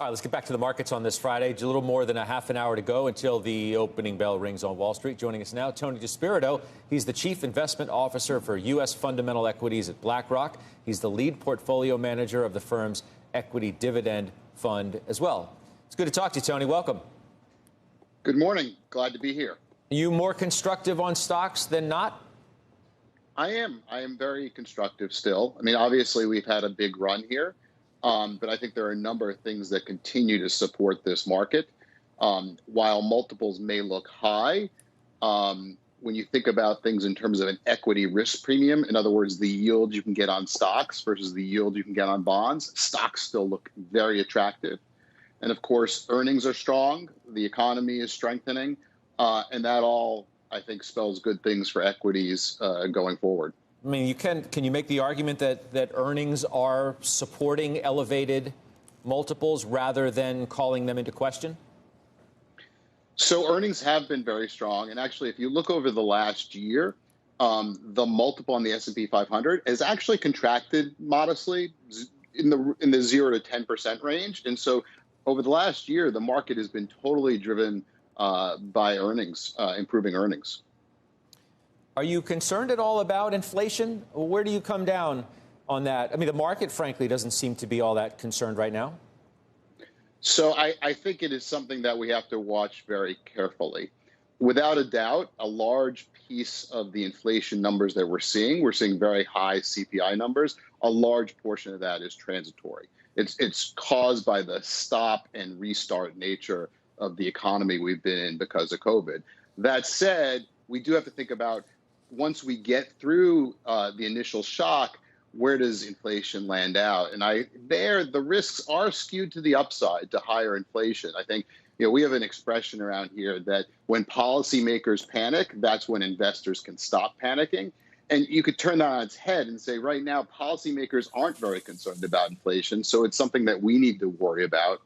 All right, let's get back to the markets on this Friday. A little more than a half an hour to go until the opening bell rings on Wall Street. Joining us now, Tony DeSpirito. He's the Chief Investment Officer for U.S. Fundamental Equities at Blackrock. He's the lead portfolio manager of the firm's equity dividend fund as well. It's good to talk to you, Tony. Welcome. Good morning. Glad to be here. Are you more constructive on stocks than not? I am very constructive still. I mean, obviously, we've had a big run here. But I think there are a number of things that continue to support this market. While multiples may look high, when you think about things in terms of an equity risk premium, in other words, the yield you can get on stocks versus the yield you can get on bonds, stocks still look very attractive. And of course, earnings are strong, the economy is strengthening, and that all, I think, spells good things for equities going forward. I mean, can you make the argument that earnings are supporting elevated multiples rather than calling them into question? So earnings have been very strong. And actually, if you look over the last year, the multiple on the S&P 500 has actually contracted modestly in the 0 to 10% range. And so over the last year, the market has been totally driven by earnings, improving earnings. Are you concerned at all about inflation? Where do you come down on that? I mean, the market, frankly, doesn't seem to be all that concerned right now. So I think it is something that we have to watch very carefully. Without a doubt, a large piece of the inflation numbers that we're seeing very high CPI numbers. A large portion of that is transitory. It's caused by the stop and restart nature of the economy we've been in because of COVID. That said, we do have to think about, once we get through the initial shock, where does inflation land out? And the risks are skewed to the upside, to higher inflation. I think, we have an expression around here that when policymakers panic, that's when investors can stop panicking. And you could turn that on its head and say, right now, policymakers aren't very concerned about inflation, so it's something that we need to worry about.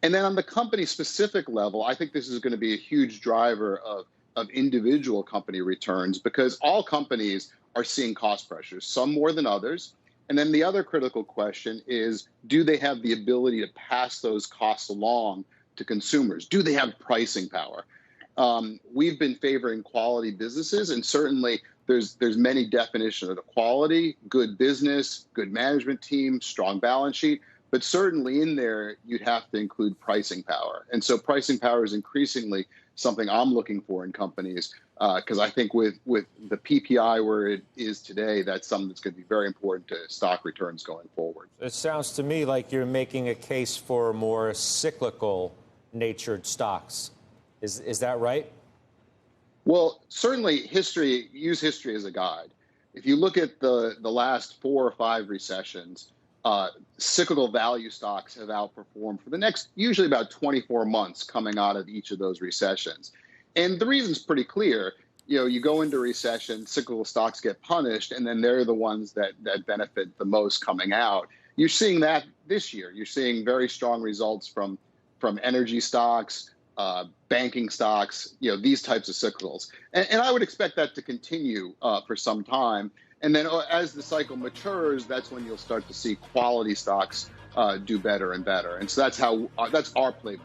And then on the company-specific level, I think this is going to be a huge driver of individual company returns, because all companies are seeing cost pressures, some more than others. And then the other critical question is, do they have the ability to pass those costs along to consumers? Do they have pricing power? We've been favoring quality businesses, and certainly there's many definitions of quality: good business, good management team, strong balance sheet. But certainly in there, you'd have to include pricing power. And so pricing power is increasingly something I'm looking for in companies, because I think with the PPI where it is today, that's something that's going to be very important to stock returns going forward. It sounds to me like you're making a case for more cyclical natured stocks. Is that right? Well, certainly use history as a guide. If you look at the last 4 or 5 recessions, cyclical value stocks have outperformed for the next usually about 24 months coming out of each of those recessions. And the reason's pretty clear. You go into recession, cyclical stocks get punished, and then they're the ones that benefit the most coming out. You're seeing that this year. You're seeing very strong results from energy stocks, banking stocks, these types of cyclicals. And I would expect that to continue for some time. And then as the cycle matures, that's when you'll start to see quality stocks do better and better. And so that's our playbook.